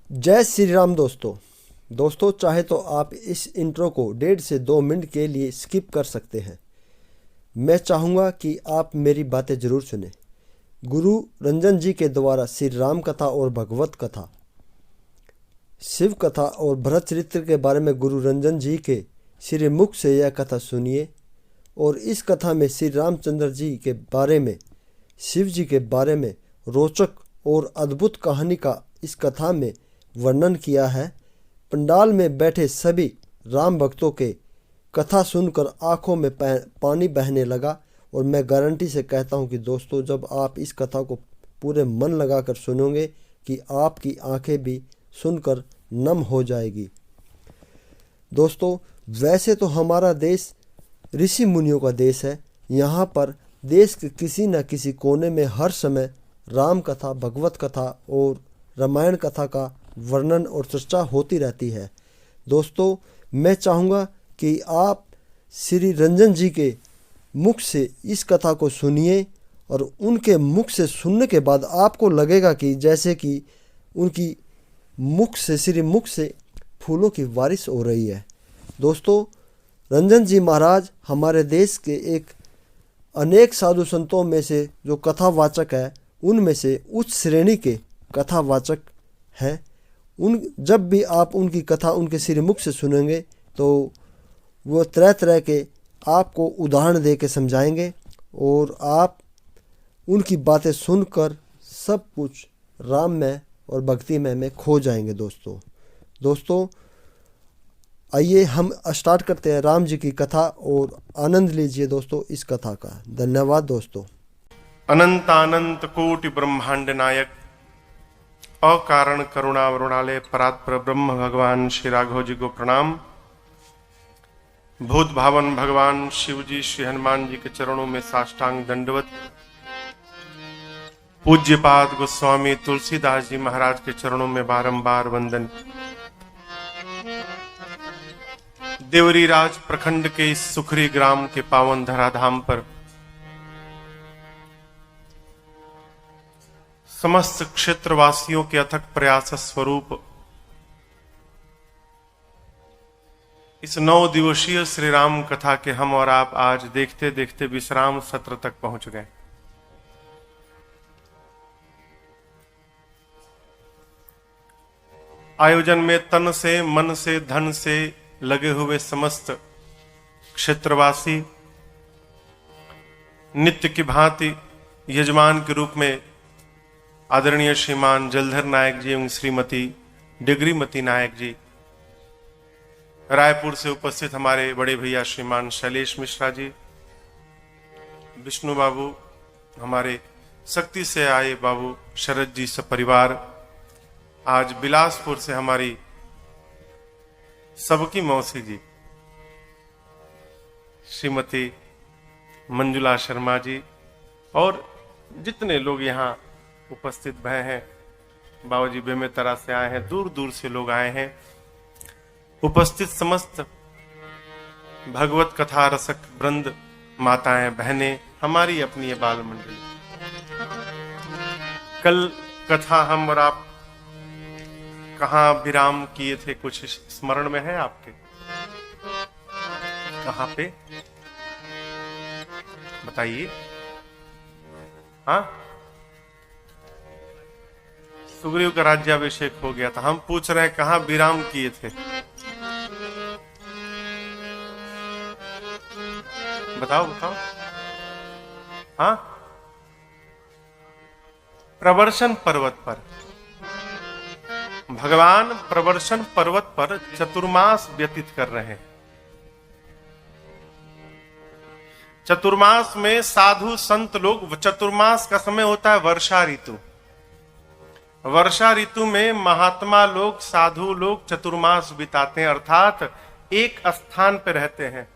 जय श्री राम दोस्तों चाहे तो आप इस इंट्रो को 1.5 से 2 मिनट के लिए स्किप कर सकते हैं। मैं चाहूँगा कि आप मेरी बातें ज़रूर सुने। गुरु रंजन जी के द्वारा श्री राम कथा और भगवत कथा, शिव कथा और भरत चरित्र के बारे में गुरु रंजन जी के श्री मुख से यह कथा सुनिए। और इस कथा में श्री रामचंद्र जी के बारे में, शिव जी के बारे में रोचक और अद्भुत कहानी का इस कथा में वर्णन किया है। पंडाल में बैठे सभी राम भक्तों के कथा सुनकर आंखों में पानी बहने लगा। और मैं गारंटी से कहता हूं कि दोस्तों, जब आप इस कथा को पूरे मन लगाकर सुनोगे कि आपकी आंखें भी सुनकर नम हो जाएगी। दोस्तों, वैसे तो हमारा देश ऋषि मुनियों का देश है। यहाँ पर देश के किसी न किसी कोने में हर समय राम कथा, भगवत कथा और रामायण कथा का वर्णन और चर्चा होती रहती है। दोस्तों, मैं चाहूँगा कि आप श्री रंजन जी के मुख से इस कथा को सुनिए और उनके मुख से सुनने के बाद आपको लगेगा कि जैसे कि उनकी मुख से, श्री मुख से फूलों की बारिश हो रही है। दोस्तों, रंजन जी महाराज हमारे देश के एक अनेक साधु संतों में से जो कथावाचक है, उनमें से उच्च श्रेणी के कथावाचक हैं। जब भी आप उनकी कथा उनके श्रीमुख से सुनेंगे तो वो तरह तरह के आपको उदाहरण दे के समझाएंगे और आप उनकी बातें सुनकर सब कुछ राममय और भक्तिमय में खो जाएंगे। दोस्तों आइए हम स्टार्ट करते हैं राम जी की कथा और आनंद लीजिए दोस्तों इस कथा का। धन्यवाद दोस्तों। अनंत कोटि ब्रह्मांड नायक, अकारण करुणा वरुणालय परात्पर ब्रह्म भगवान श्री राघव जी को प्रणाम। भूत भावन भगवान शिव जी श्री हनुमान जी के चरणों में साष्टांग दंडवत। पूज्यपाद गोस्वामी तुलसीदास जी महाराज के चरणों में बारंबार वंदन। देवरी राज प्रखंड के इस सुखरी ग्राम के पावन धराधाम पर समस्त क्षेत्रवासियों के अथक प्रयास स्वरूप इस 9 दिवसीय श्री राम कथा के हम और आप आज देखते देखते विश्राम सत्र तक पहुंच गए। आयोजन में तन से, मन से, धन से लगे हुए समस्त क्षेत्रवासी नित्य की भांति यजमान के रूप में आदरणीय श्रीमान जलधर नायक जी एवं श्रीमती डिग्रीमती नायक जी, रायपुर से उपस्थित हमारे बड़े भैया श्रीमान शैलेश मिश्रा जी, विष्णु बाबू, हमारे शक्ति से आए बाबू शरद जी सपरिवार, आज बिलासपुर से हमारी सबकी मौसी जी श्रीमती मंजुला शर्मा जी और जितने लोग यहाँ उपस्थित भय हैं, बाबू जी बेमेतरा से आए हैं, दूर दूर से लोग आए हैं। उपस्थित समस्त भगवत कथा रसक वृंद, माताएं, बहनें, हमारी अपनी ये बाल मंडली। कल कथा हम और आप कहाँ विराम किए थे, कुछ स्मरण में है आपके? कहाँ पे बताइए। हाँ, सुग्रीव का राज्याभिषेक हो गया था। हम पूछ रहे हैं कहाँ विराम किए थे? बताओ। हाँ, प्रवर्षण पर्वत पर। भगवान प्रवर्षण पर्वत पर चतुर्मास व्यतीत कर रहे हैं। चतुर्मास में साधु संत लोग, चतुर्मास का समय होता है वर्षा ऋतु। वर्षा ऋतु में महात्मा लोग, साधु लोग चतुर्मास बिताते हैं, अर्थात एक स्थान पर रहते हैं।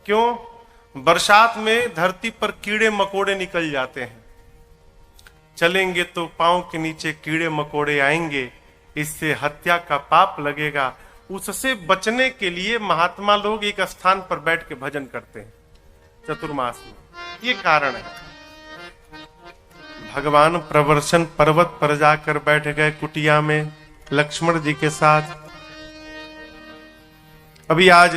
क्यों? बरसात में धरती पर कीड़े मकोड़े निकल जाते हैं, चलेंगे तो पांव के नीचे कीड़े मकोड़े आएंगे, इससे हत्या का पाप लगेगा। उससे बचने के लिए महात्मा लोग एक स्थान पर बैठ के भजन करते हैं चतुर्मास में। ये कारण है। भगवान प्रवर्षण पर्वत पर जाकर बैठ गए कुटिया में लक्ष्मण जी के साथ। अभी आज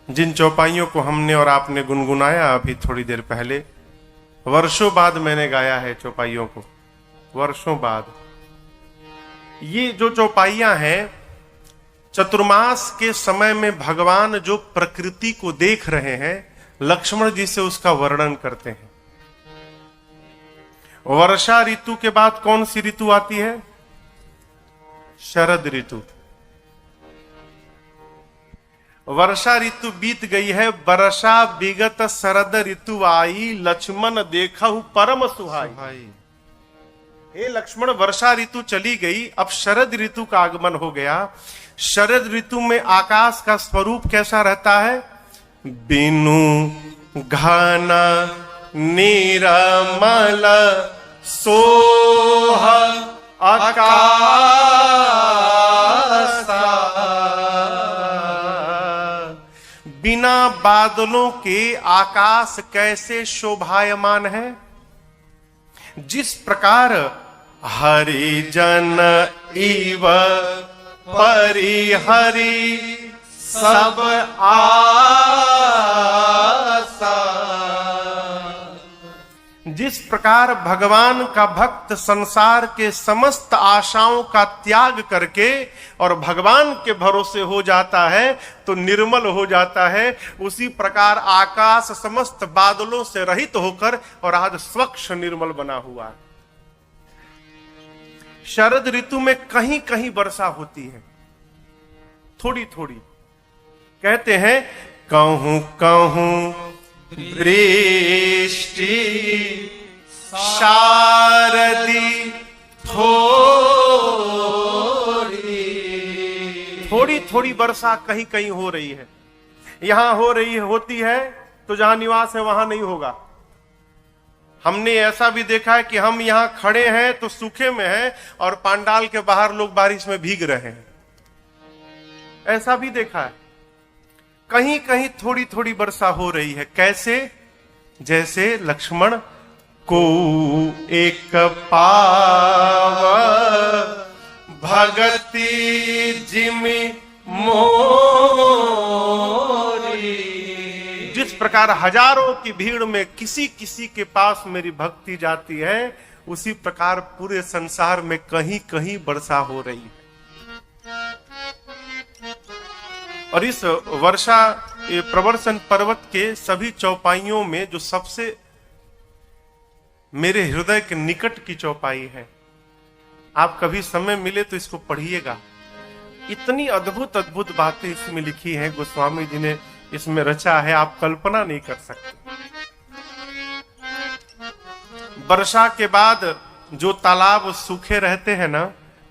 जिन चौपाइयों को हमने और आपने गुनगुनाया अभी थोड़ी देर पहले, वर्षों बाद मैंने गाया है चौपाइयों को, वर्षों बाद। ये जो चौपाइयां हैं, चतुर्मास के समय में भगवान जो प्रकृति को देख रहे हैं, लक्ष्मण जी से उसका वर्णन करते हैं। वर्षा ऋतु के बाद कौन सी ऋतु आती है? शरद ऋतु। वर्षा ऋतु बीत गई है, वर्षा विगत शरद ऋतु आई, लक्ष्मण देखहु परम सुहाई। हे लक्ष्मण, वर्षा ऋतु चली गई, अब शरद ऋतु का आगमन हो गया। शरद ऋतु में आकाश का स्वरूप कैसा रहता है? बिनु घन निरमल सोह आकाश, बिना बादलों के आकाश कैसे शोभायमान है? जिस प्रकार हरिजन इव परिहरि सब आसा, जिस प्रकार भगवान का भक्त संसार के समस्त आशाओं का त्याग करके और भगवान के भरोसे हो जाता है तो निर्मल हो जाता है, उसी प्रकार आकाश समस्त बादलों से रहित होकर और आज स्वच्छ निर्मल बना हुआ है। शरद ऋतु में कहीं कहीं वर्षा होती है, थोड़ी थोड़ी। कहते हैं कहूं कहूं वृष्टि शारदी थोड़ी थोड़ी वर्षा कहीं कहीं हो रही है। यहां हो रही है, होती है तो जहां निवास है वहां नहीं होगा। हमने ऐसा भी देखा है कि हम यहां खड़े हैं तो सूखे में हैं और पंडाल के बाहर लोग बारिश में भीग रहे हैं, ऐसा भी देखा है। कहीं कहीं थोड़ी थोड़ी वर्षा हो रही है। कैसे? जैसे लक्ष्मण को एक पाव भगति जिमि मोरी। जिस प्रकार हजारों की भीड़ में किसी किसी के पास मेरी भक्ति जाती है, उसी प्रकार पूरे संसार में कहीं कहीं वर्षा हो रही है। और इस वर्षा प्रवर्षण पर्वत के सभी चौपाइयों में जो सबसे मेरे हृदय के निकट की चौपाई है, आप कभी समय मिले तो इसको पढ़िएगा। इतनी अद्भुत अद्भुत बातें इसमें लिखी हैं, गोस्वामी जी ने इसमें रचा है, आप कल्पना नहीं कर सकते। वर्षा के बाद जो तालाब सूखे रहते हैं ना,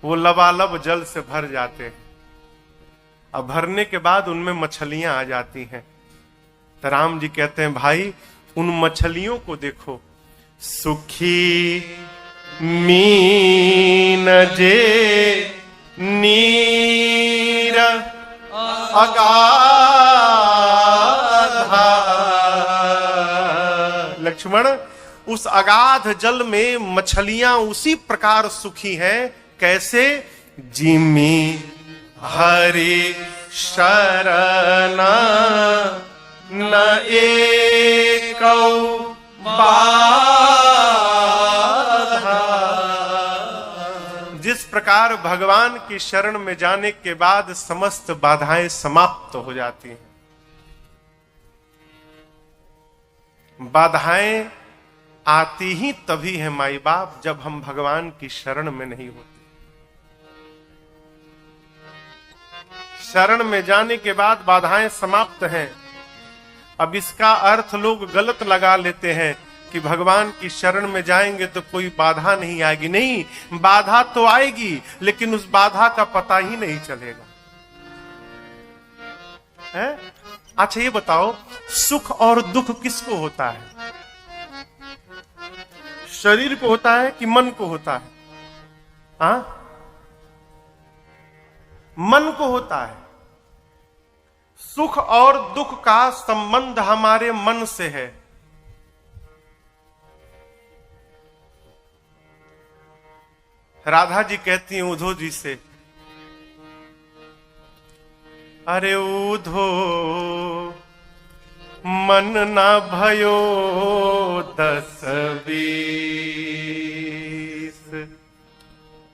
वो लबालब जल से भर जाते हैं। अब भरने के बाद उनमें मछलियां आ जाती हैं। तो राम जी कहते हैं, भाई उन मछलियों को देखो, सुखी मीन जे नीर अगाधा। लक्ष्मण, उस अगाध जल में मछलियां उसी प्रकार सुखी हैं। कैसे? जिमी हरि शरण न एकौ बाधा। जिस प्रकार भगवान की शरण में जाने के बाद समस्त बाधाएं समाप्त हो जाती हैं। बाधाएं आती ही तभी है माई बाप, जब हम भगवान की शरण में नहीं होते। शरण में जाने के बाद बाधाएं समाप्त हैं। अब इसका अर्थ लोग गलत लगा लेते हैं कि भगवान की शरण में जाएंगे तो कोई बाधा नहीं आएगी। नहीं, बाधा तो आएगी, लेकिन उस बाधा का पता ही नहीं चलेगा। है? अच्छा ये बताओ, सुख और दुख किसको होता है? शरीर को होता है कि मन को होता है? हाँ, मन को होता है। सुख और दुख का संबंध हमारे मन से है। राधा जी कहती हैं उद्धव जी से, अरे उद्धो मन ना भयो 10-20,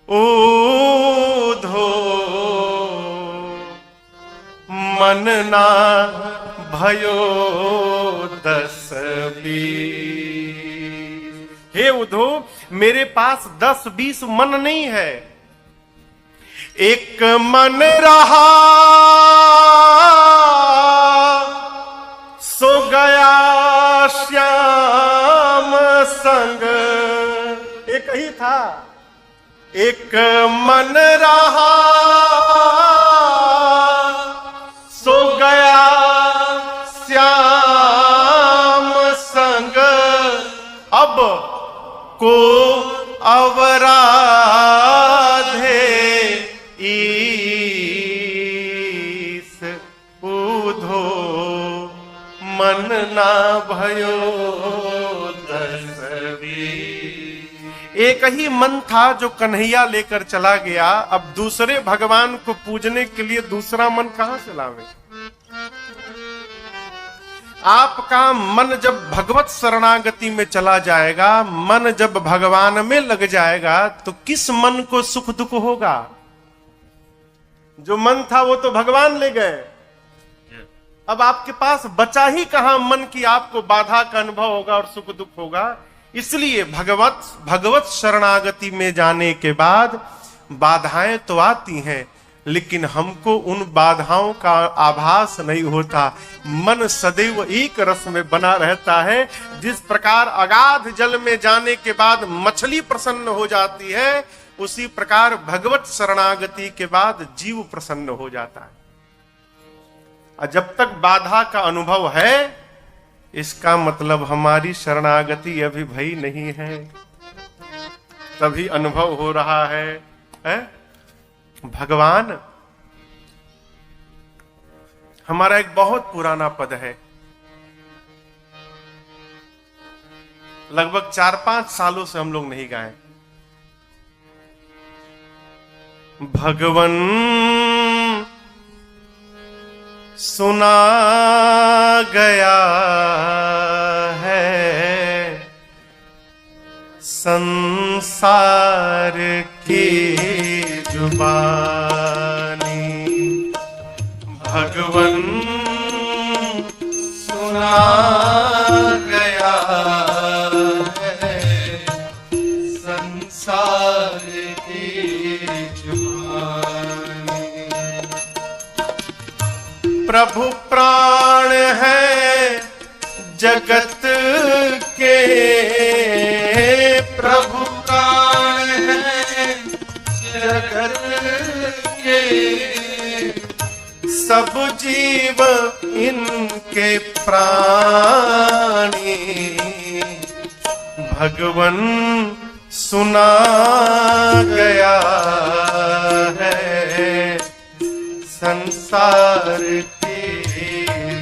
उद्धो मन ना भयो 10-20। हे उद्धव, मेरे पास 10-20 मन नहीं है, एक मन रहा सो गया श्याम संग। एक ही था, एक मन रहा सो गया श्याम संग, अब को अवराधे ईस, उद्धो मन ना भयो 10-20। एक ही मन था जो कन्हैया लेकर चला गया, अब दूसरे भगवान को पूजने के लिए दूसरा मन कहां से लावे। आपका मन जब भगवत शरणागति में चला जाएगा, मन जब भगवान में लग जाएगा, तो किस मन को सुख दुख होगा। जो मन था वो तो भगवान ले गए, अब आपके पास बचा ही कहां मन की आपको बाधा का अनुभव होगा और सुख दुख होगा। इसलिए भगवत शरणागति में जाने के बाद बाधाएं तो आती हैं, लेकिन हमको उन बाधाओं का आभास नहीं होता। मन सदैव एक रस में बना रहता है। जिस प्रकार अगाध जल में जाने के बाद मछली प्रसन्न हो जाती है, उसी प्रकार भगवत शरणागति के बाद जीव प्रसन्न हो जाता है। और जब तक बाधा का अनुभव है, इसका मतलब हमारी शरणागति अभी भई नहीं है, तभी अनुभव हो रहा है? भगवान, हमारा एक बहुत पुराना पद है, लगभग 4-5 सालों से हम लोग नहीं गाए। भगवन सुना गया है संसार की जुबानी, भगवन सुना गया है संसार की जुबानी। प्रभु प्राण है जगत के, प्रभु प्राण है जगत के, सब जीव इनके प्राणी। भगवन सुना गया है संसार की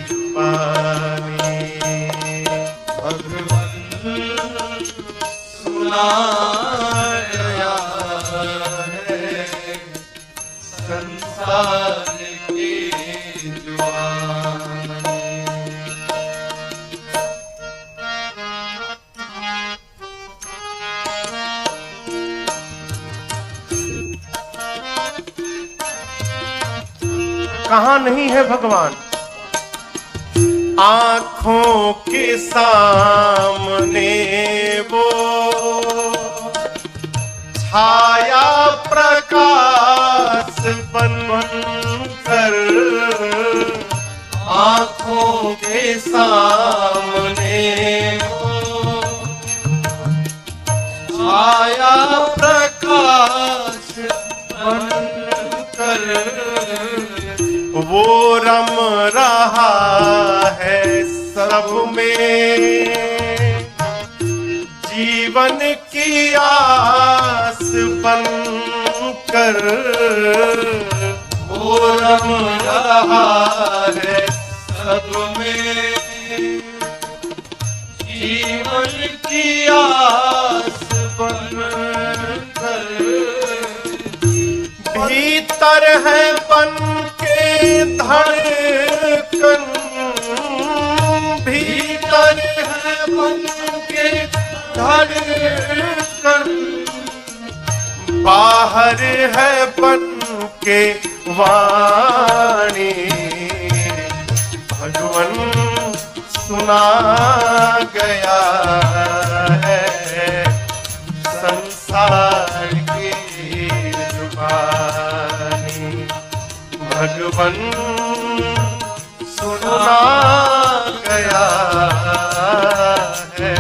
जुबानी, भगवन सुना गया है संसार की जुबानी। कहां नहीं है भगवान? आंखों के सामने वो छाया प्रकाश बनकर, आंखों के सामने वो छाया प्रकाश बनकर, वो रम रहा है सब में जीवन की आस बनकर, वो रम रहा है सब में जीवन की आस बनकर। भीतर है बन के धड़कन, भीतर है बन के धड़कन, बाहर है बन के वाणी। भगवन सुना गया है संसार की जुबानी। भगवन सुना गया है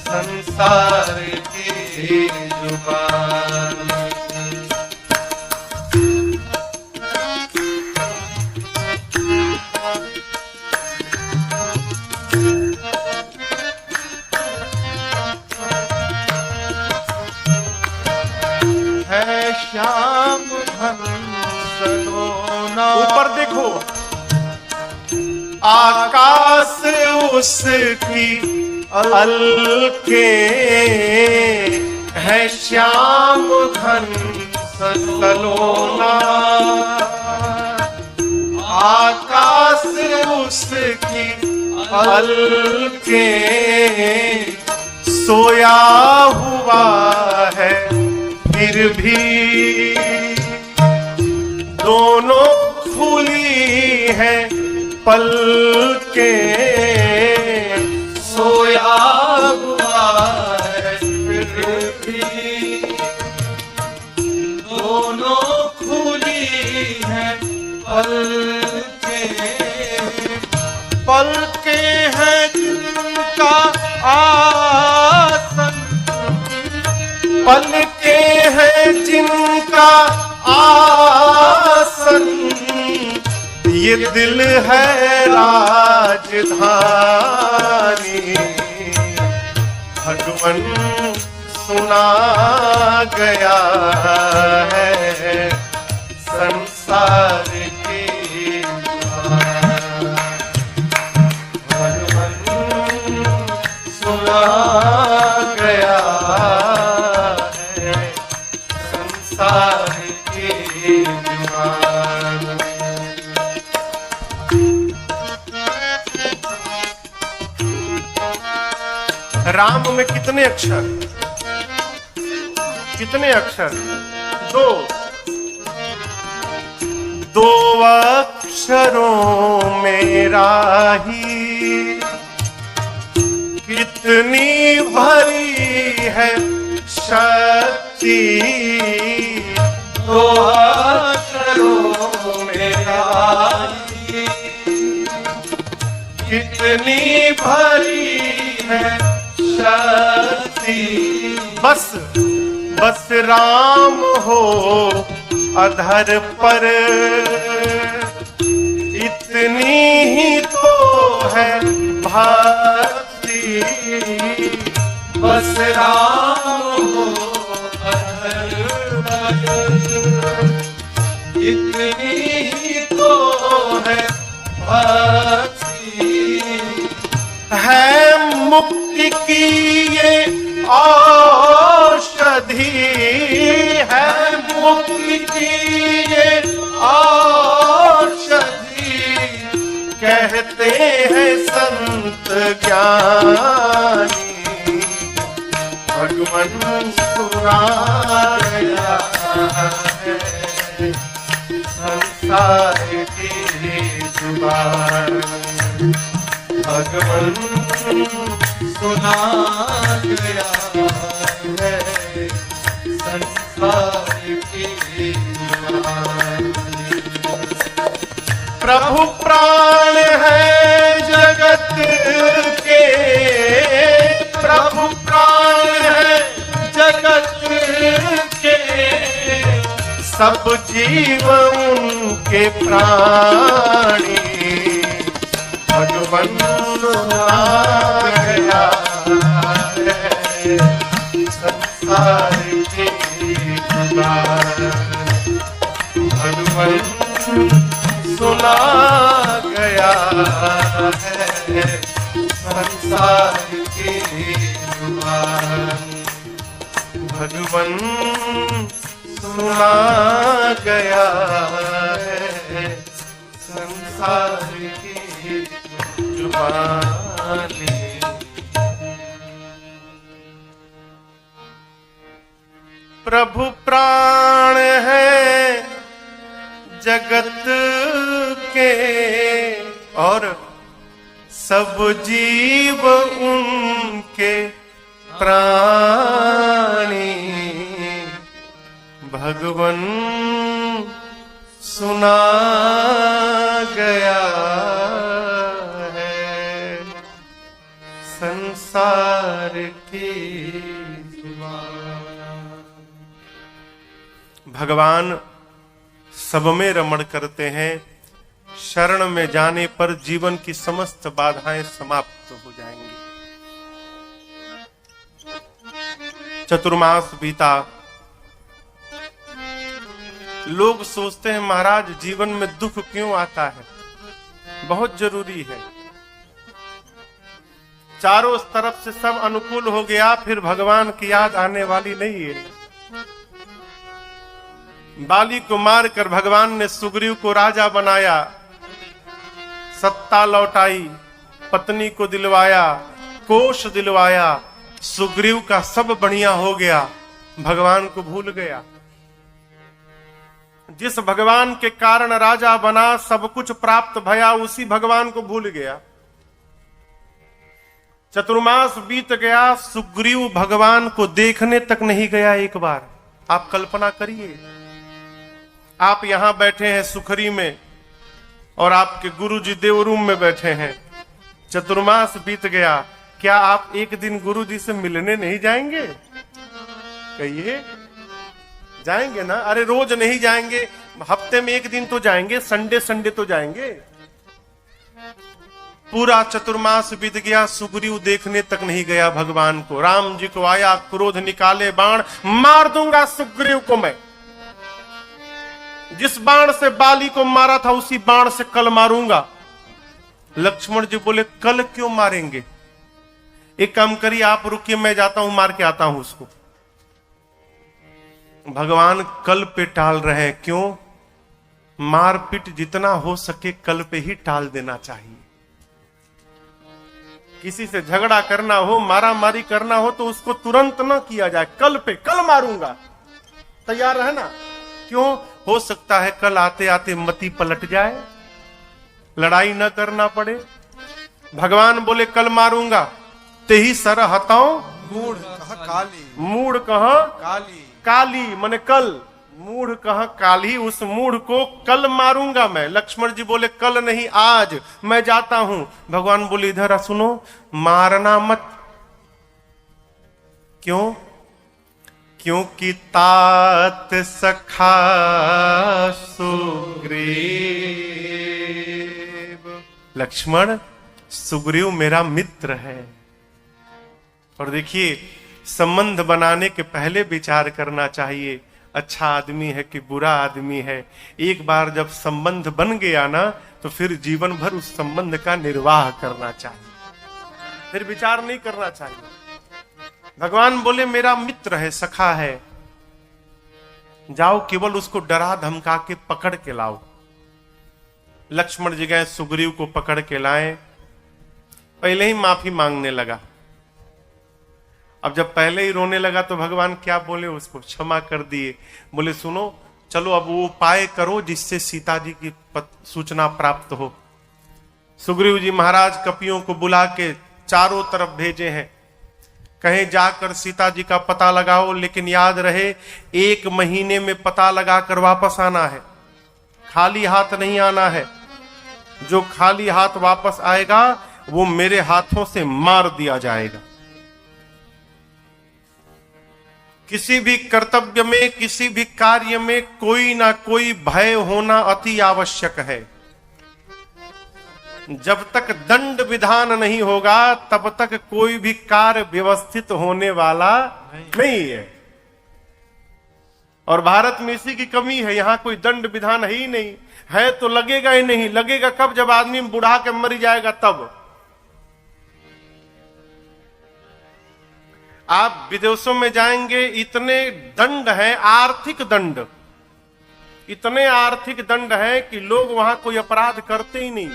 संसार की जुबानी। है श्याम सलोना, ऊपर देखो आकाश उसकी अलके, है श्याम घन सलोना। आकाश उसकी अलके, सोया हुआ है फिर भी दोनों खुली है पलकें। सोया हुआ है फिर भी दोनों खुली है पलकें। पलकें हैं जिनका आसन, पलके हैं जिनका आसन। ये दिल है राजधानी। भगवन सुना गया है संसार की जुबानी। भगवन सुना गया राम में कितने अक्षर? कितने अक्षर? दो। दो अक्षरों में राही कितनी भरी है शक्ति। दो अक्षरों में राही कितनी भरी है शक्ति। बस बस राम हो अधर पर, इतनी ही तो है भक्ति। बस राम हो अधर पर, इतनी ही तो है भक्ति। है मुक्ति की ये औषधि, है मुक्ति की ये औषधि। कहते हैं संत ज्ञानी। भगवन सुना गया है संसार की जुबानी। भगवन सुना गया है संसार की जुबानी। प्रभु प्राण है जगत के, प्रभु प्राण है जगत के। सब जीव उनके प्राणी। भगवन सुना गया है संसार की जुबानी। भगवन सुना गया है संसार की जुबानी। भगवन सुना गया है संसार की जुबानी। प्रभु प्राण है जगत के और सब जीव उनके प्राणी। भगवन सुना गया है संसार की जुबान। भगवान सब में रमण करते हैं। शरण में जाने पर जीवन की समस्त बाधाएं समाप्त हो जाएंगी। चतुर्मास बीता। लोग सोचते हैं महाराज जीवन में दुख क्यों आता है? बहुत जरूरी है। चारों तरफ से सब अनुकूल हो गया, फिर भगवान की याद आने वाली नहीं है। बाली को मारकर भगवान ने सुग्रीव को राजा बनाया, सत्ता लौटाई, पत्नी को दिलवाया, कोष दिलवाया, सुग्रीव का सब बढ़िया हो गया, भगवान को भूल गया। जिस भगवान के कारण राजा बना, सब कुछ प्राप्त भया, उसी भगवान को भूल गया। चतुर्मास बीत गया, सुग्रीव भगवान को देखने तक नहीं गया एक बार। आप कल्पना करिए, आप यहां बैठे हैं सुखरी में और आपके गुरुजी देवरूम में बैठे हैं। चतुर्मास बीत गया, क्या आप एक दिन गुरुजी से मिलने नहीं जाएंगे? कहिए, जाएंगे ना? अरे रोज नहीं जाएंगे, हफ्ते में एक दिन तो जाएंगे, संडे संडे तो जाएंगे। पूरा चतुर्मास बीत गया, सुग्रीव देखने तक नहीं गया भगवान को। राम जी को आया क्रोध, निकाले बाण, मार दूंगा सुग्रीव को मैं। जिस बाण से बाली को मारा था उसी बाण से कल मारूंगा। लक्ष्मण जी बोले कल क्यों मारेंगे? एक काम करिए, आप रुकिए, मैं जाता हूं, मार के आता हूं उसको। भगवान कल पे टाल रहे हैं। क्यों? मारपीट जितना हो सके कल पे ही टाल देना चाहिए। किसी से झगड़ा करना हो, मारा मारी करना हो तो उसको तुरंत ना किया जाए, कल पे, कल मारूंगा, तैयार है ना? क्यों? हो सकता है कल आते आते मति पलट जाए, लड़ाई न करना पड़े। भगवान बोले कल मारूंगा। ते ही सर हताओ मूढ़ कहा काली, मूढ़ कहा काली, काली मने कल, मूढ़ कहा काली, उस मूढ़ को कल मारूंगा मैं। लक्ष्मण जी बोले कल नहीं, आज मैं जाता हूं। भगवान बोले इधर सुनो, मारना मत। क्यों? क्योंकि तात सखा सुग्रीव। लक्ष्मण, सुग्रीव मेरा मित्र है। और देखिए, संबंध बनाने के पहले विचार करना चाहिए, अच्छा आदमी है कि बुरा आदमी है। एक बार जब संबंध बन गया ना, तो फिर जीवन भर उस संबंध का निर्वाह करना चाहिए, फिर विचार नहीं करना चाहिए। भगवान बोले मेरा मित्र है, सखा है, जाओ केवल उसको डरा धमका के पकड़ के लाओ। लक्ष्मण जी गए, सुग्रीव को पकड़ के लाए। पहले ही माफी मांगने लगा। अब जब पहले ही रोने लगा तो भगवान क्या बोले उसको? क्षमा कर दिए। बोले सुनो, चलो अब वो उपाय करो जिससे सीता जी की सूचना प्राप्त हो। सुग्रीव जी महाराज कपियों को बुला के चारों तरफ भेजे हैं, कहीं जाकर सीता जी का पता लगाओ, लेकिन याद रहे 1 महीने में पता लगाकर वापस आना है, खाली हाथ नहीं आना है। जो खाली हाथ वापस आएगा वो मेरे हाथों से मार दिया जाएगा। किसी भी कर्तव्य में, किसी भी कार्य में कोई ना कोई भय होना अति आवश्यक है। जब तक दंड विधान नहीं होगा तब तक कोई भी कार्य व्यवस्थित होने वाला नहीं है। और भारत में इसी की कमी है, यहां कोई दंड विधान है ही नहीं। है तो लगेगा ही नहीं। लगेगा कब? जब आदमी बुढ़ा के मर जाएगा तब। आप विदेशों में जाएंगे, इतने दंड हैं, आर्थिक दंड, इतने आर्थिक दंड है कि लोग वहां कोई अपराध करते ही नहीं।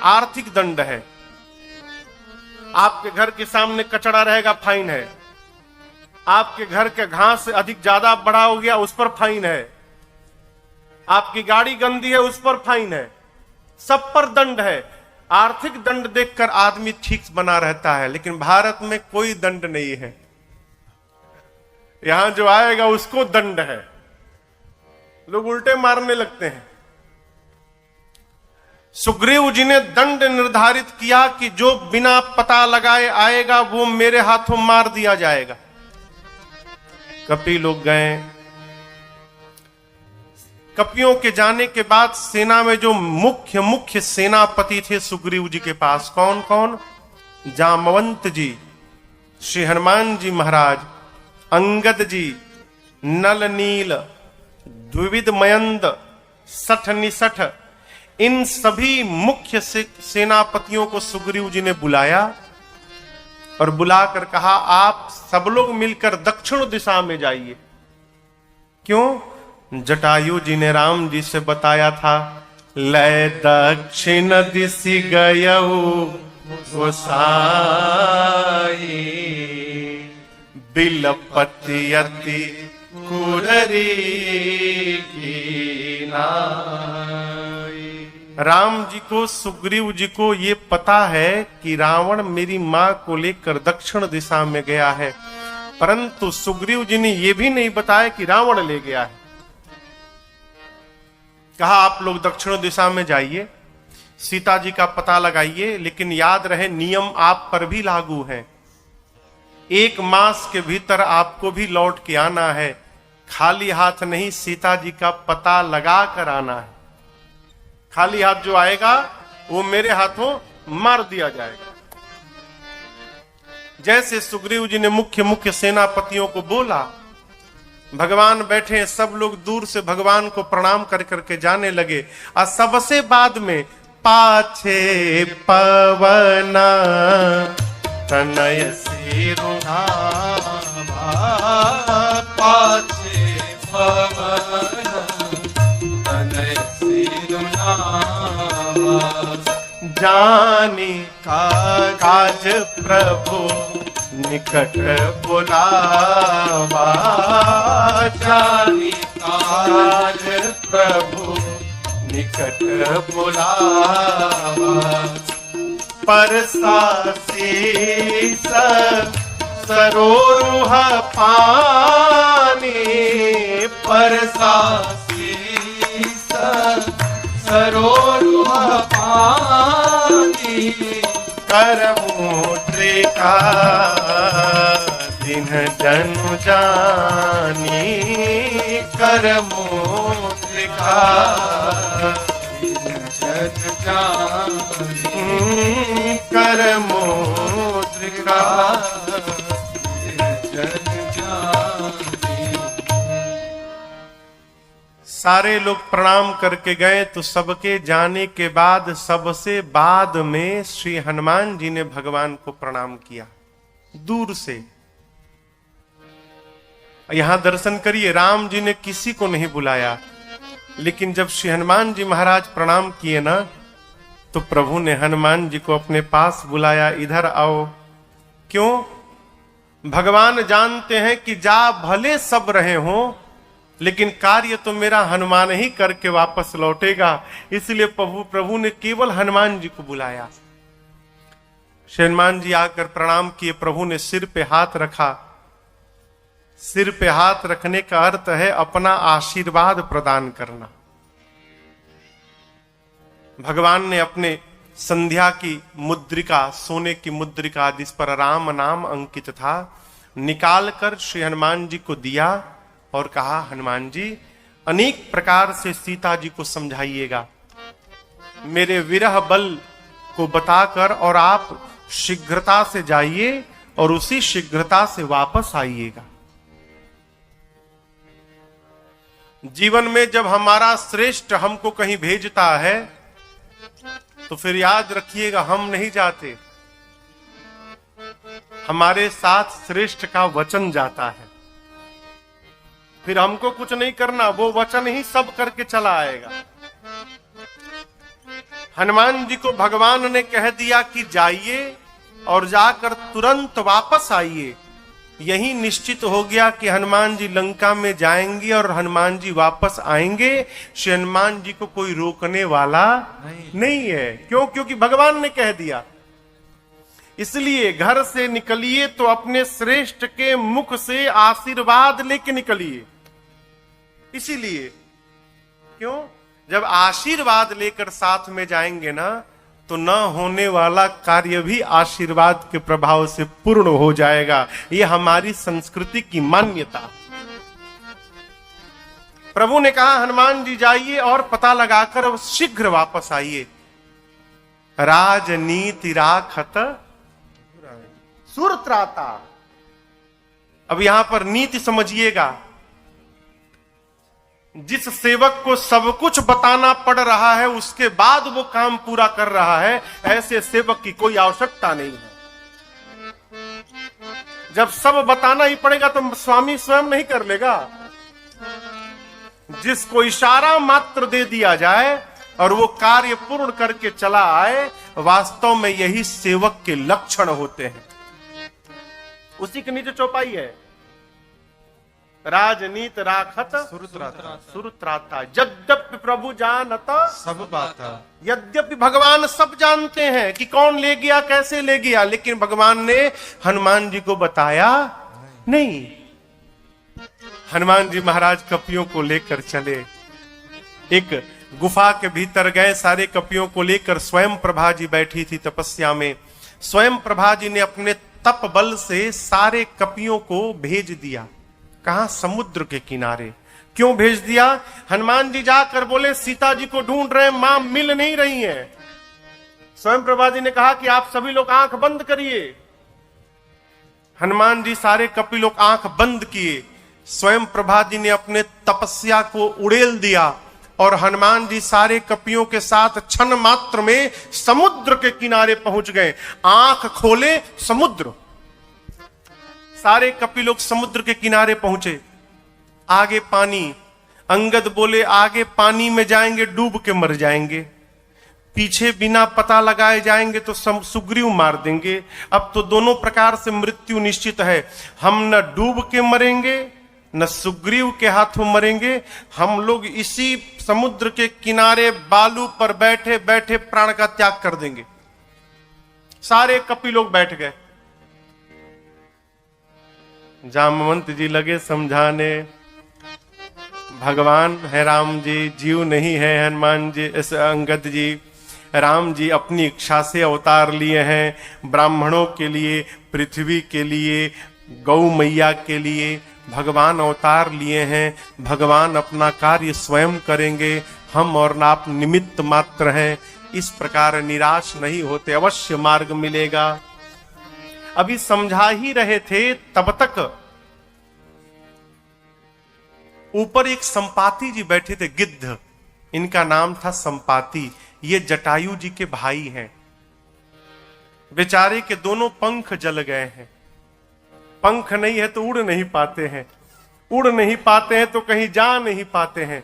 आर्थिक दंड है। आपके घर के सामने कचरा रहेगा, फाइन है। आपके घर के घास अधिक ज्यादा बड़ा हो गया, उस पर फाइन है। आपकी गाड़ी गंदी है, उस पर फाइन है। सब पर दंड है। आर्थिक दंड देखकर आदमी ठीक बना रहता है, लेकिन भारत में कोई दंड नहीं है। यहां जो आएगा उसको दंड है। लोग उल्टे मारने लगते हैं। सुग्रीव जी ने दंड निर्धारित किया कि जो बिना पता लगाए आएगा वो मेरे हाथों मार दिया जाएगा। कपी लोग गए। कपियों के जाने के बाद सेना में जो मुख्य सेनापति थे सुग्रीव जी के पास, कौन कौन? जामवंत जी, श्री हनुमान जी महाराज, अंगद जी, नल नील, द्विविध मयंद, सठ निसठ, इन सभी मुख्य सेनापतियों को सुग्रीव जी ने बुलाया और बुलाकर कहा, आप सब लोग मिलकर दक्षिण दिशा में जाइए। क्यों? जटायु जी ने राम जी से बताया था, लय दक्षिण दिशि गयऊ गोसाई, बिलपति अति कुररी की नाई। राम जी को, सुग्रीव जी को ये पता है कि रावण मेरी मां को लेकर दक्षिण दिशा में गया है, परंतु सुग्रीव जी ने यह भी नहीं बताया कि रावण ले गया है। कहा आप लोग दक्षिण दिशा में जाइए, सीता जी का पता लगाइए, लेकिन याद रहे नियम आप पर भी लागू है। 1 मास के भीतर आपको भी लौट के आना है। खाली हाथ नहीं, सीता जी का पता लगा कर आना है। खाली हाथ जो आएगा वो मेरे हाथों मार दिया जाएगा। जैसे सुग्रीव जी ने मुख्य सेनापतियों को बोला, भगवान बैठे, सब लोग दूर से भगवान को प्रणाम कर करके जाने लगे। और सबसे बाद में पाछे पवना तनय सिरुनाभा, पाछे पवना तनय सिरुनाभा, जानी काज प्रभु निकट बुलावा, जानी काज प्रभु निकट बुलावा। परसासीस सरोरुह पानी, परसासीस सरोरुह पानी, करमुद्रिका दिन जनु जानी, करमुद्रिका दिन जनु जानी, करमुद्रिका दिन जनु जानी। सारे लोग प्रणाम करके गए तो सबके जाने के बाद सबसे बाद में श्री हनुमान जी ने भगवान को प्रणाम किया दूर से। यहां दर्शन करिए, राम जी ने किसी को नहीं बुलाया, लेकिन जब श्री हनुमान जी महाराज प्रणाम किए ना, तो प्रभु ने हनुमान जी को अपने पास बुलाया, इधर आओ। क्यों? भगवान जानते हैं कि जा भले सब रहे हों, लेकिन कार्य तो मेरा हनुमान ही करके वापस लौटेगा। इसलिए प्रभु ने केवल हनुमान जी को बुलाया। हनुमान जी आकर प्रणाम किए, प्रभु ने सिर पे हाथ रखा। सिर पे हाथ रखने का अर्थ है अपना आशीर्वाद प्रदान करना। भगवान ने अपने संध्या की मुद्रिका, सोने की मुद्रिका जिस पर राम नाम अंकित था, निकालकर श्री हनुमान जी को दिया और कहा, हनुमान जी अनेक प्रकार से सीता जी को समझाइएगा, मेरे विरह बल को बताकर, और आप शीघ्रता से जाइए और उसी शीघ्रता से वापस आइएगा। जीवन में जब हमारा श्रेष्ठ हमको कहीं भेजता है तो फिर याद रखिएगा हम नहीं जाते, हमारे साथ श्रेष्ठ का वचन जाता है, फिर हमको कुछ नहीं करना, वो वचन ही सब करके चला आएगा। हनुमान जी को भगवान ने कह दिया कि जाइए और जाकर तुरंत वापस आइए। यही निश्चित हो गया कि हनुमान जी लंका में जाएंगे और हनुमान जी वापस आएंगे। श्री हनुमान जी को कोई रोकने वाला नहीं है। क्यों? क्योंकि भगवान ने कह दिया। इसलिए घर से निकलिए तो अपने श्रेष्ठ के मुख से आशीर्वाद लेके निकलिए। इसीलिए क्यों? जब आशीर्वाद लेकर साथ में जाएंगे ना, तो न होने वाला कार्य भी आशीर्वाद के प्रभाव से पूर्ण हो जाएगा। ये हमारी संस्कृति की मान्यता। प्रभु ने कहा हनुमान जी जाइए और पता लगाकर अब शीघ्र वापस आइए। राजनीति राखत सुरत्राता। अब यहां पर नीति समझिएगा। जिस सेवक को सब कुछ बताना पड़ रहा है उसके बाद वो काम पूरा कर रहा है, ऐसे सेवक की कोई आवश्यकता नहीं है। जब सब बताना ही पड़ेगा तो स्वामी स्वयं नहीं कर लेगा। जिसको इशारा मात्र दे दिया जाए और वो कार्य पूर्ण करके चला आए, वास्तव में यही सेवक के लक्षण होते हैं। उसी के नीचे चौपाई है, राजनीत राखत सुरत्राता। यद्यपि प्रभु जानता सब बाता। यद्यपि भगवान सब जानते हैं कि कौन ले गया, कैसे ले गया, लेकिन भगवान ने हनुमान जी को बताया नहीं। हनुमान जी महाराज कपियों को लेकर चले, एक गुफा के भीतर गए। सारे कपियों को लेकर स्वयं प्रभा जी बैठी थी तपस्या में। स्वयं प्रभा जी ने अपने तप बल से सारे कपियों को भेज दिया। कहां? समुद्र के किनारे। क्यों भेज दिया? हनुमान जी जाकर बोले सीता जी को ढूंढ रहे, मां मिल नहीं रही हैं। स्वयं प्रभा जी ने कहा कि आप सभी लोग आंख बंद करिए। हनुमान जी सारे कपि लोग आंख बंद किए। स्वयं प्रभा जी ने अपने तपस्या को उड़ेल दिया और हनुमान जी सारे कपियों के साथ क्षण मात्र में समुद्र के किनारे पहुंच गए। आंख खोले, समुद्र। सारे कपि लोग समुद्र के किनारे पहुंचे। आगे पानी। अंगद बोले आगे पानी में जाएंगे डूब के मर जाएंगे, पीछे बिना पता लगाए जाएंगे तो सुग्रीव मार देंगे। अब तो दोनों प्रकार से मृत्यु निश्चित है। हम न डूब के मरेंगे न सुग्रीव के हाथों मरेंगे। हम लोग इसी समुद्र के किनारे बालू पर बैठे बैठे प्राण का त्याग कर देंगे। सारे कपि लोग बैठ गए। जामवंत जी लगे समझाने, भगवान है राम जी, जीव नहीं है हनुमान जी, अंगद जी। राम जी अपनी इच्छा से अवतार लिए हैं, ब्राह्मणों के लिए, पृथ्वी के लिए, गौ मैया के लिए भगवान अवतार लिए हैं। भगवान अपना कार्य स्वयं करेंगे, हम और आप निमित्त मात्र हैं। इस प्रकार निराश नहीं होते, अवश्य मार्ग मिलेगा। अभी समझा ही रहे थे तब तक ऊपर एक संपाति जी बैठे थे, गिद्ध। इनका नाम था संपाति। ये जटायु जी के भाई हैं। बेचारे के दोनों पंख जल गए हैं। पंख नहीं है तो उड़ नहीं पाते हैं, उड़ नहीं पाते हैं तो कहीं जा नहीं पाते हैं।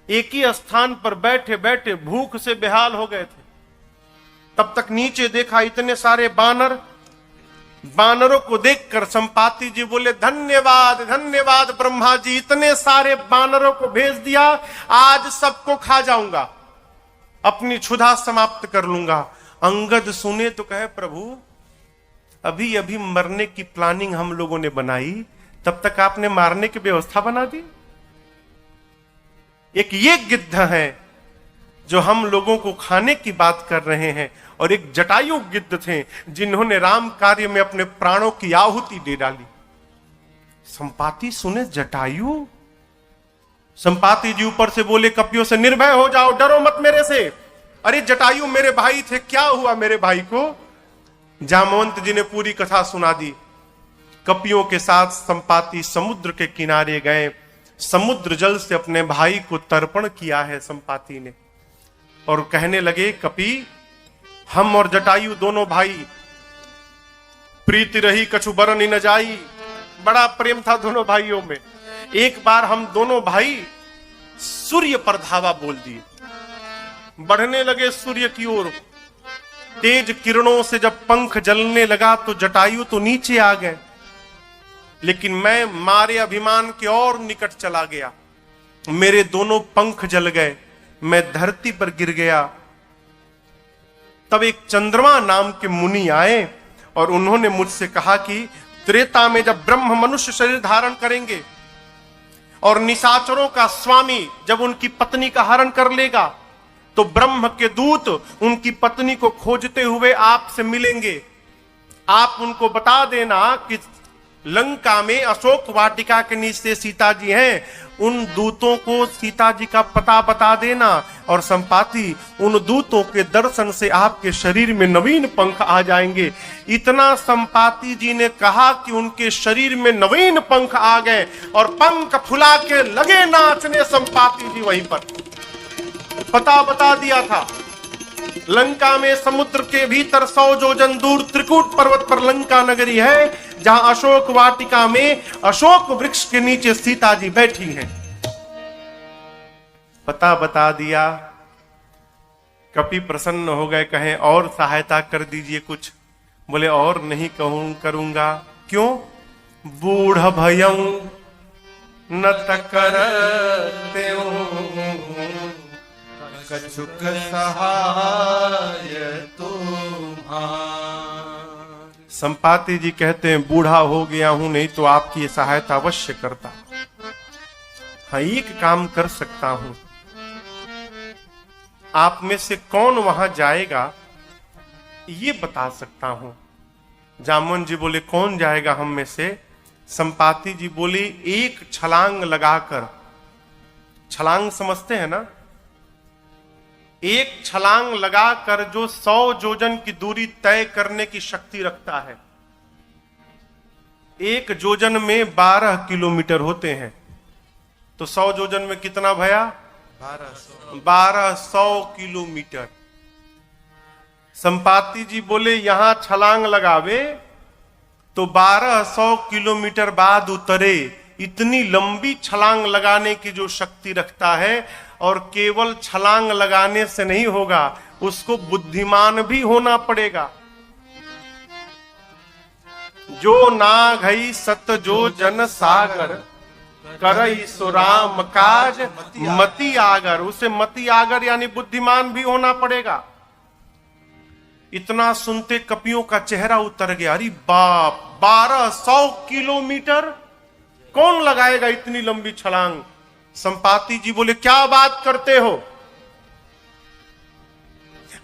एक ही स्थान पर बैठे बैठे भूख से बेहाल हो गए थे। तब तक नीचे देखा इतने सारे बानर। बानरों को देखकर संपाति जी बोले धन्यवाद धन्यवाद ब्रह्मा जी, इतने सारे बानरों को भेज दिया, आज सबको खा जाऊंगा, अपनी क्षुधा समाप्त कर लूंगा। अंगद सुने तो कहे प्रभु अभी अभी मरने की प्लानिंग हम लोगों ने बनाई, तब तक आपने मारने की व्यवस्था बना दी। एक ये गिद्ध है जो हम लोगों को खाने की बात कर रहे हैं, और एक जटायु गिद्ध थे जिन्होंने राम कार्य में अपने प्राणों की आहुति दे डाली। संपाति सुने जटायु। संपाति जी ऊपर से बोले कपियों से निर्भय हो जाओ, डरो मत मेरे से। अरे जटायु मेरे भाई थे, क्या हुआ मेरे भाई को? जामवंत जी ने पूरी कथा सुना दी। कपियों के साथ संपाति समुद्र के किनारे गए। समुद्र जल से अपने भाई को तर्पण किया है संपाति ने, और कहने लगे कपि हम और जटायु दोनों भाई प्रीति रही कछु बरन न जाई। बड़ा प्रेम था दोनों भाइयों में। एक बार हम दोनों भाई सूर्य पर धावा बोल दिए, बढ़ने लगे सूर्य की ओर। तेज किरणों से जब पंख जलने लगा तो जटायु तो नीचे आ गए, लेकिन मैं मारे अभिमान के और निकट चला गया। मेरे दोनों पंख जल गए, मैं धरती पर गिर गया। तब एक चंद्रमा नाम के मुनि आए और उन्होंने मुझसे कहा कि त्रेता में जब ब्रह्म मनुष्य शरीर धारण करेंगे और निशाचरों का स्वामी जब उनकी पत्नी का हरण कर लेगा, तो ब्रह्म के दूत उनकी पत्नी को खोजते हुए आपसे मिलेंगे। आप उनको बता देना कि लंका में अशोक वाटिका के नीचे सीता जी हैं। उन दूतों को सीता जी का पता बता देना, और संपाति उन दूतों के दर्शन से आपके शरीर में नवीन पंख आ जाएंगे। इतना संपाति जी ने कहा कि उनके शरीर में नवीन पंख आ गए और पंख फुला के लगे नाचने। संपाति जी वहीं पर पता बता दिया था। लंका में समुद्र के भीतर 100 योजन दूर त्रिकूट पर्वत पर लंका नगरी है, जहां अशोक वाटिका में अशोक वृक्ष के नीचे सीता जी बैठी हैं। पता बता दिया। कपि प्रसन्न हो गए, कहें और सहायता कर दीजिए कुछ। बोले और नहीं करूंगा। क्यों? बूढ़ भयं न करते कछुक सहाय तुम्हार। संपाति जी कहते हैं बूढ़ा हो गया हूं, नहीं तो आपकी सहायता अवश्य करता। हाँ, एक काम कर सकता हूं। आप में से कौन वहां जाएगा ये बता सकता हूं। जामुन जी बोले कौन जाएगा हम में से? संपाति जी बोले एक छलांग लगाकर, छलांग समझते हैं ना, एक छलांग लगाकर जो 100 योजन की दूरी तय करने की शक्ति रखता है। एक योजन में 12 किलोमीटर होते हैं, तो 100 योजन में कितना भया? 1200 किलोमीटर। संपाति जी बोले यहां छलांग लगावे तो 1200 किलोमीटर बाद उतरे। इतनी लंबी छलांग लगाने की जो शक्ति रखता है, और केवल छलांग लगाने से नहीं होगा, उसको बुद्धिमान भी होना पड़ेगा। जो नाघई सत जो जन सागर करई सुराम काज मति आगर। उसे मति आगर यानी बुद्धिमान भी होना पड़ेगा। इतना सुनते कपियों का चेहरा उतर गया। अरे बाप, 1200 किलोमीटर कौन लगाएगा इतनी लंबी छलांग? संपाति जी बोले क्या बात करते हो?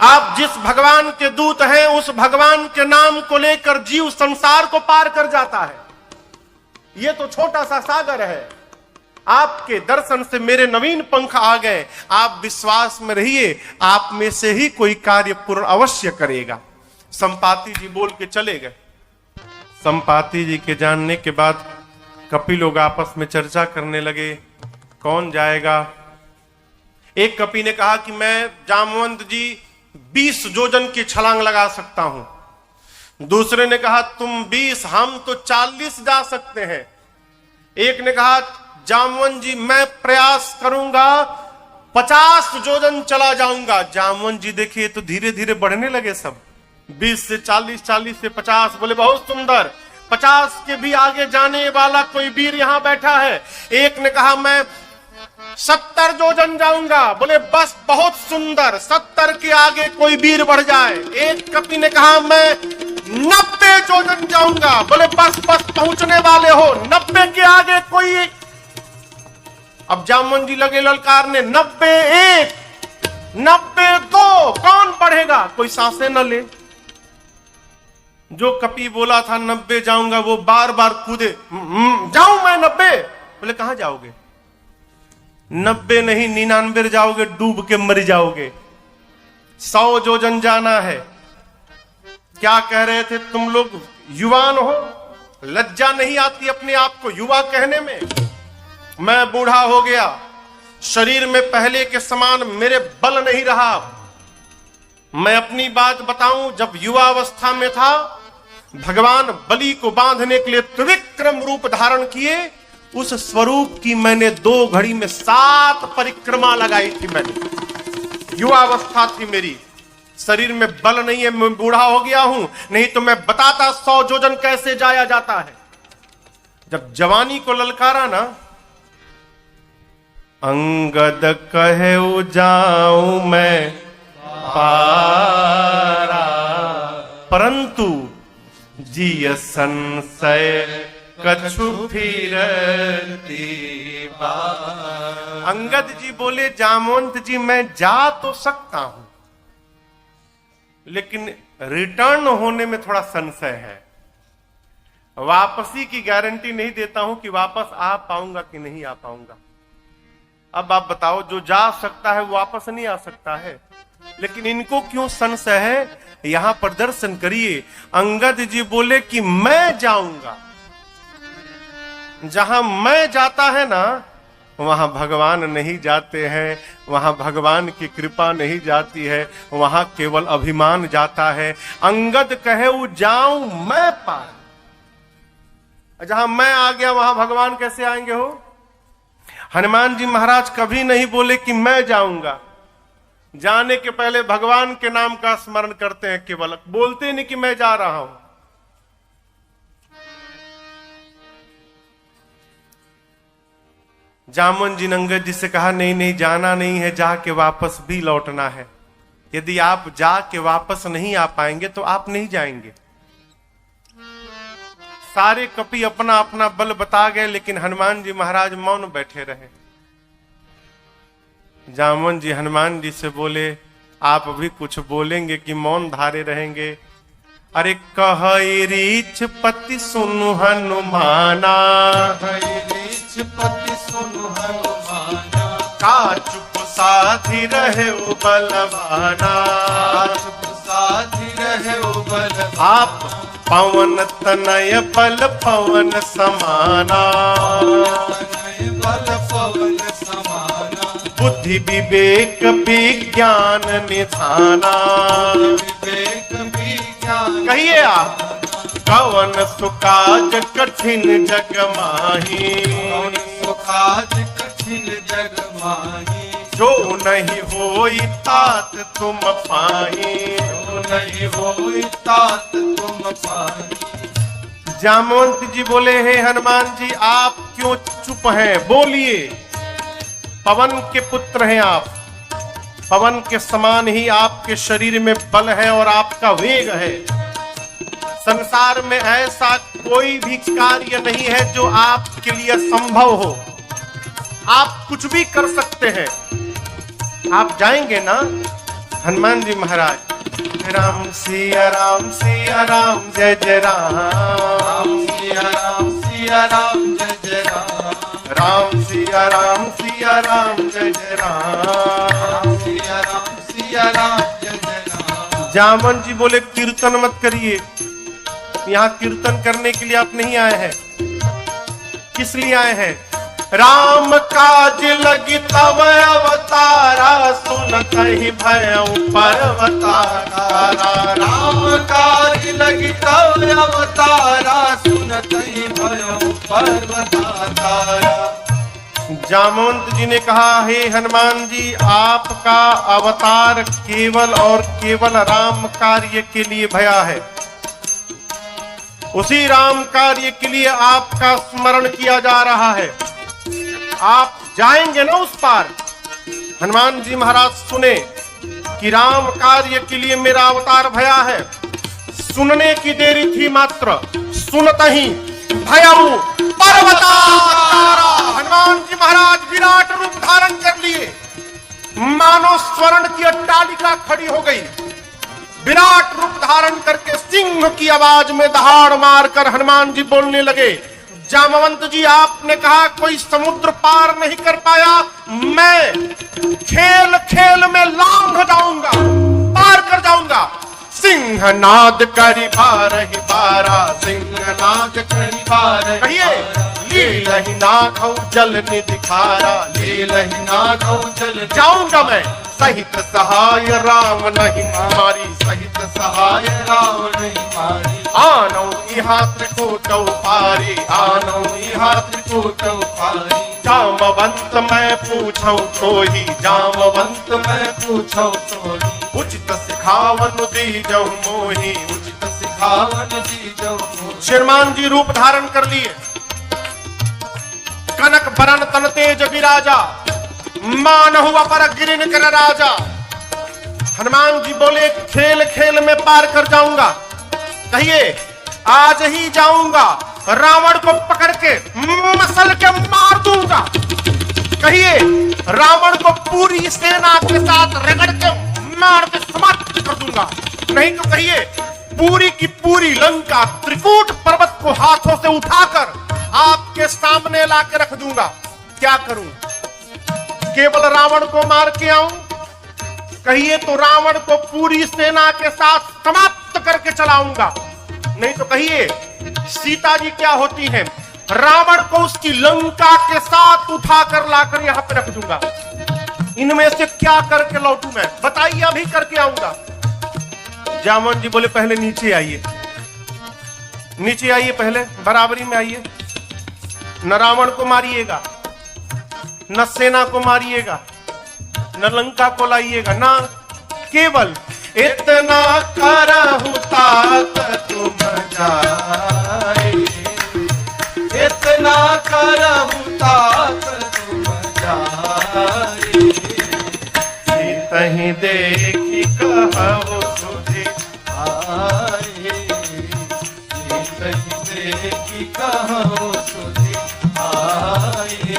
आप जिस भगवान के दूत हैं, उस भगवान के नाम को लेकर जीव संसार को पार कर जाता है। यह तो छोटा सा सागर है। आपके दर्शन से मेरे नवीन पंख आ गए। आप विश्वास में रहिए, आप में से ही कोई कार्य पूर्ण अवश्य करेगा। संपाति जी बोल के चले गए। संपाति जी के जानने के बाद कपि लोग आपस में चर्चा करने लगे कौन जाएगा। एक कपि ने कहा कि मैं जामवंत जी 20 योजन की छलांग लगा सकता हूं। दूसरे ने कहा तुम 20, हम तो 40 जा सकते हैं। एक ने कहा जामवंत जी मैं प्रयास करूंगा, 50 योजन चला जाऊंगा। जामवंत जी देखिए तो धीरे धीरे बढ़ने लगे सब, 20 से 40, 40 से 50। बोले बहुत सुंदर, 50 के भी आगे जाने वाला कोई वीर यहां बैठा है। एक ने कहा मैं 70 योजन जाऊंगा। बोले बस बहुत सुंदर, 70 के आगे कोई वीर बढ़ जाए। एक कपि ने कहा मैं 90 योजन जाऊंगा। बोले बस पहुंचने वाले हो, 90 के आगे कोई। अब जामुन जी लगे ललकारने 91, 92, कौन बढ़ेगा? कोई सांसें न ले। जो कपि बोला था 90 जाऊंगा, वो बार बार कूदे, जाऊं मैं 90। बोले कहां जाओगे? 90 नहीं 99 जाओगे, डूब के मर जाओगे। 100 योजन जाना है। क्या कह रहे थे तुम लोग? युवान हो, लज्जा नहीं आती अपने आप को युवा कहने में? मैं बूढ़ा हो गया, शरीर में पहले के समान मेरे बल नहीं रहा। मैं अपनी बात बताऊं, जब युवा अवस्था में था भगवान बलि को बांधने के लिए त्रिविक्रम रूप धारण किए, उस स्वरूप की मैंने 2 घड़ी में 7 परिक्रमा लगाई थी। मैंने युवावस्था थी मेरी, शरीर में बल नहीं है, मैं बूढ़ा हो गया हूं, नहीं तो मैं बताता 100 योजन कैसे जाया जाता है। जब जवानी को ललकारा ना, अंगद कहे जाऊं मैं पारा, परंतु जिय संशय कछु फिरती बार। अंगद जी बोले, जामवंत जी मैं जा तो सकता हूं, लेकिन रिटर्न होने में थोड़ा संशय है। वापसी की गारंटी नहीं देता हूं कि वापस आ पाऊंगा कि नहीं आ पाऊंगा। अब आप बताओ, जो जा सकता है वो वापस नहीं आ सकता है, लेकिन इनको क्यों संशय है? यहां प्रदर्शन करिए। अंगद जी बोले कि मैं जाऊंगा। जहां मैं जाता है ना, वहां भगवान नहीं जाते हैं, वहां भगवान की कृपा नहीं जाती है, वहां केवल अभिमान जाता है। अंगद कहे वो जाऊं मैं पार, जहां मैं आ गया वहां भगवान कैसे आएंगे हो? हनुमान जी महाराज कभी नहीं बोले कि मैं जाऊंगा। जाने के पहले भगवान के नाम का स्मरण करते हैं, केवल बोलते नहीं कि मैं जा रहा हूं। जामुन जी ने अंगद जी से कहा, नहीं नहीं जाना नहीं है, जाके वापस भी लौटना है। यदि आप जाके वापस नहीं आ पाएंगे तो आप नहीं जाएंगे। सारे कपि अपना अपना बल बता गए, लेकिन हनुमान जी महाराज मौन बैठे रहे। जामुन जी हनुमान जी से बोले, आप भी कुछ बोलेंगे कि मौन धारे रहेंगे? अरे कहि रीछ पति सुनु हनुमाना, पति सुनु हनुमाना, का चुप साधि रहे बलवाना, चुप साधि रहे बलवाना। आप पवन तनय बल पवन समाना, बल पवन समाना, बुद्धि विवेक विज्ञान निधाना। विवेक विज्ञान, कहिए आप, कवन सुकाज कठिन जग माही, सुखाज कठिन जग माही। जो नहीं होई तात तुम पाही, जो नहीं होई तात तुम पाही। जामवंत जी बोले, हे हनुमान जी आप क्यों चुप हैं? बोलिए। पवन के पुत्र हैं आप, पवन के समान ही आपके शरीर में बल है और आपका वेग है। संसार में ऐसा कोई भी कार्य नहीं है जो आपके लिए संभव हो। आप कुछ भी कर सकते हैं। आप जाएंगे ना? हनुमान जी महाराज, राम सिया राम सिया राम जय जय राम, सिया राम सिया राम जय जय राम, राम सिया राम सिया राम जय जय राम, सिया राम सिया राम जय जय राम। जामन जी बोले, कीर्तन मत करिए। यहाँ कीर्तन करने के लिए आप नहीं आए हैं। किस लिए आए हैं? राम काज लगी तब अवतारा, सुनत ही भयउ पर्वतारा। राम काज लगी तब अवतारा, सुनत ही भयउ पर्वतारा। जामवंत जी ने कहा, हे हनुमान जी आपका अवतार केवल और केवल राम कार्य के लिए भया है। उसी राम कार्य के लिए आपका स्मरण किया जा रहा है। आप जाएंगे ना उस पार? हनुमान जी महाराज सुने कि राम कार्य के लिए मेरा अवतार भया है। सुनने की देरी थी मात्र, सुनत ही भयउ पर्वतारा। हनुमान जी महाराज विराट रूप धारण कर लिए, मानो स्वर्ण की अट्टालिका खड़ी हो गई। विराट रूप धारण करके सिंह की आवाज में दहाड़ मारकर हनुमान जी बोलने लगे, जामवंत जी आपने कहा कोई समुद्र पार नहीं कर पाया, मैं खेल खेल में लांघ जाऊंगा, पार कर जाऊंगा। सिंह नाद करी बारहि बारा, सिंह नाद करी बारहि, कहिए लील लही नाघौ जल निधि खारा, ले लही नाघौ जल जाऊंगा मैं सहित सहाय राम नहीं मारी, सहित सहाय राम नहीं मारी, आनौ इहा त्रिकूट पारी, आनौ इहा त्रिकूट पारी, जामवंत मैं पूछौ तोहि, जामवंत मैं पूछौ तोहि, उचित सिखावन दीजौ मोहि, उचित सिखावन दीजौ मोहि। श्रीमान जी रूप धारण कर लिए, कनक बरन तन तेज विराजा, मानहु अपर गिरिन कर राजा। हनुमान जी बोले खेल खेल में पार कर जाऊंगा, कहिए आज ही जाऊंगा, रावण को पकड़ के मसल के मार दूंगा, कहिए रावण को पूरी सेना के साथ रगड़ के मार के समाप्त कर दूंगा, नहीं तो कहिए पूरी की पूरी लंका त्रिकूट पर्वत को हाथों से उठाकर आपके सामने लाके रख दूंगा। क्या करूं, केवल रावण को मार के आऊं, कहिए तो रावण को पूरी सेना के साथ समाप्त करके चलाऊंगा, नहीं तो कहिए सीता जी क्या होती हैं, रावण को उसकी लंका के साथ उठाकर लाकर यहां पे रख दूंगा। इनमें से क्या करके लौटूं मैं, बताइए, अभी करके आऊंगा। जामवन जी बोले पहले नीचे आइए, नीचे आइए, पहले बराबरी में आइए, न रावण को मारिएगा, न सेना को मारिएगा, न लंका को लाइएगा, ना केवल इतना करहु तात तुम जाए, इतना करहु तात तुम जाए, सीतहि देखि कहु सुधि आए, सीतहि देखि कहु सुधि आए,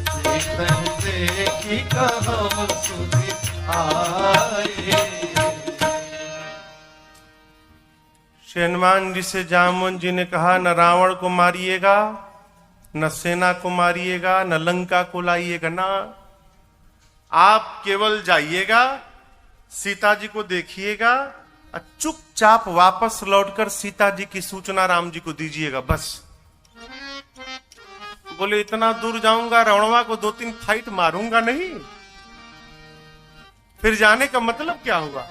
सीतहि देखि कहु सुधि आए। श्री हनुमान जी से जामुन जी ने कहा न रावण को मारिएगा, न सेना को मारिएगा, न लंका को लाइएगा, ना आप केवल जाइएगा, सीता जी को देखिएगा और चुपचाप वापस लौटकर सीता जी की सूचना राम जी को दीजिएगा, बस। बोले इतना दूर जाऊंगा, रावणवा को 2-3 फाइट मारूंगा नहीं, फिर जाने का मतलब क्या हुआ।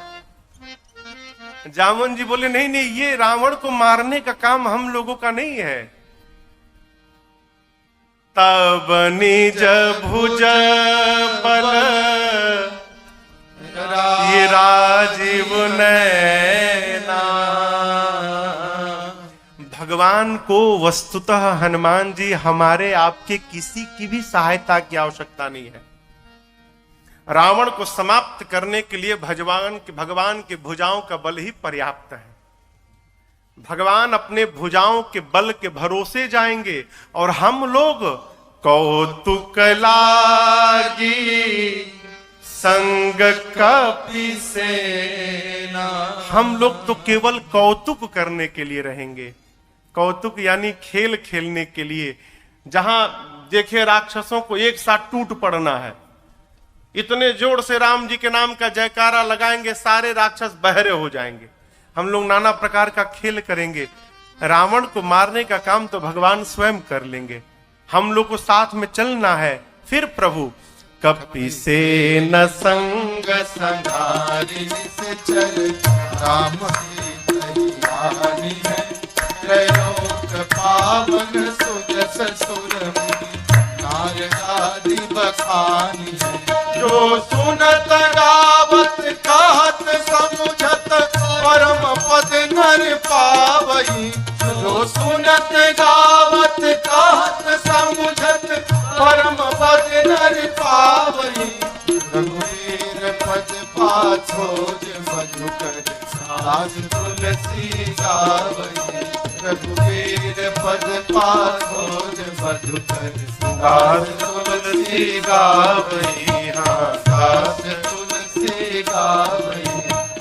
जामुन जी बोले नहीं नहीं, ये रावण को मारने का काम हम लोगों का नहीं है। तब निज भुज बल ये राजीव नैना। भगवान को वस्तुतः हनुमान जी हमारे आपके किसी की भी सहायता की आवश्यकता नहीं है। रावण को समाप्त करने के लिए भगवान के भुजाओं का बल ही पर्याप्त है। भगवान अपने भुजाओं के बल के भरोसे जाएंगे और हम लोग कौतुक लागी संग कपि सेना। हम लोग तो केवल कौतुक करने के लिए रहेंगे। कौतुक यानी खेल खेलने के लिए। जहां देखे राक्षसों को एक साथ टूट पड़ना है, इतने जोर से राम जी के नाम का जयकारा लगाएंगे, सारे राक्षस बहरे हो जाएंगे। हम लोग नाना प्रकार का खेल करेंगे। रावण को मारने का काम तो भगवान स्वयं कर लेंगे। हम लोग को साथ में चलना है। फिर प्रभु कपि से न संग संगारी से चल राम की दयानी है। त्रैलोक पावन सुजस सुर नार आदि बखानी है। जो सुनत गावत कहत समुझत परम पद नर पावई। जो सुनत गावत कहत समुझत परम पद नर पावई। रघुवीर पद पाछोज मधुकर साज तुलसी गावई। रघुवीर पद पाछोज मधुकर साज तुलसी गावई। हाँ सास तुलसी गावई।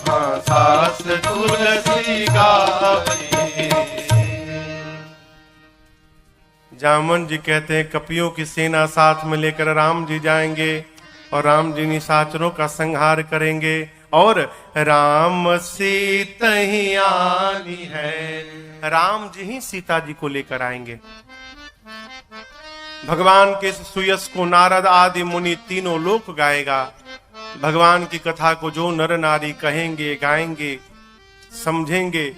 हाँ सास तुलसी गावई। जामन जी कहते हैं कपियों की सेना साथ में लेकर राम जी जाएंगे और राम जी निशाचरों का संहार करेंगे और राम सीता ही आनी है। राम जी ही सीता जी को लेकर आएंगे। भगवान के इस सुयश को नारद आदि मुनि तीनों लोक गाएगा। भगवान की कथा को जो नर नारी कहेंगे, गाएंगे, समझेंगे,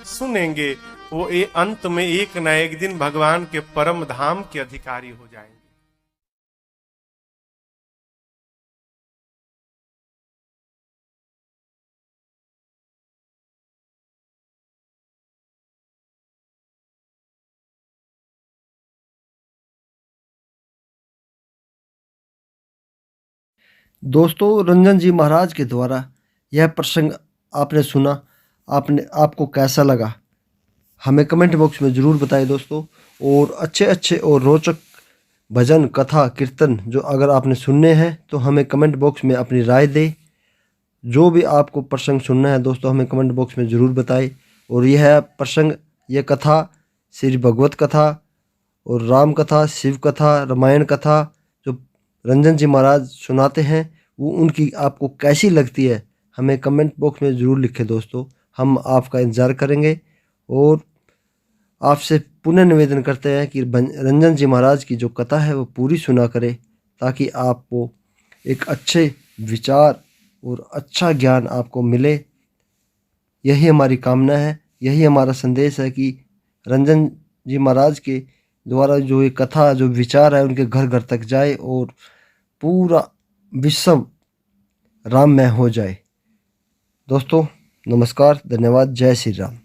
सुनेंगे, वो अंत में एक न एक दिन भगवान के परम धाम के अधिकारी हो जाएंगे। दोस्तों, रंजन जी महाराज के द्वारा यह प्रसंग आपने सुना, आपको कैसा लगा हमें कमेंट बॉक्स में ज़रूर बताएं दोस्तों। और अच्छे अच्छे और रोचक भजन, कथा, कीर्तन जो अगर आपने सुनने हैं तो हमें कमेंट बॉक्स में अपनी राय दें। जो भी आपको प्रसंग सुनना है दोस्तों, हमें कमेंट बॉक्स में ज़रूर बताएं। और यह प्रसंग, यह कथा श्री भगवत कथा और राम कथा, शिव कथा, रामायण कथा जो रंजन जी महाराज सुनाते हैं, वो उनकी आपको कैसी लगती है हमें कमेंट बॉक्स में ज़रूर लिखें दोस्तों। हम आपका इंतज़ार करेंगे और आपसे पुनः निवेदन करते हैं कि रंजन जी महाराज की जो कथा है वो पूरी सुना करें, ताकि आपको एक अच्छे विचार और अच्छा ज्ञान आपको मिले। यही हमारी कामना है, यही हमारा संदेश है कि रंजन जी महाराज के द्वारा जो ये कथा, जो विचार है, उनके घर घर तक जाए और पूरा विश्व राममय हो जाए। दोस्तों नमस्कार, धन्यवाद, जय श्री राम।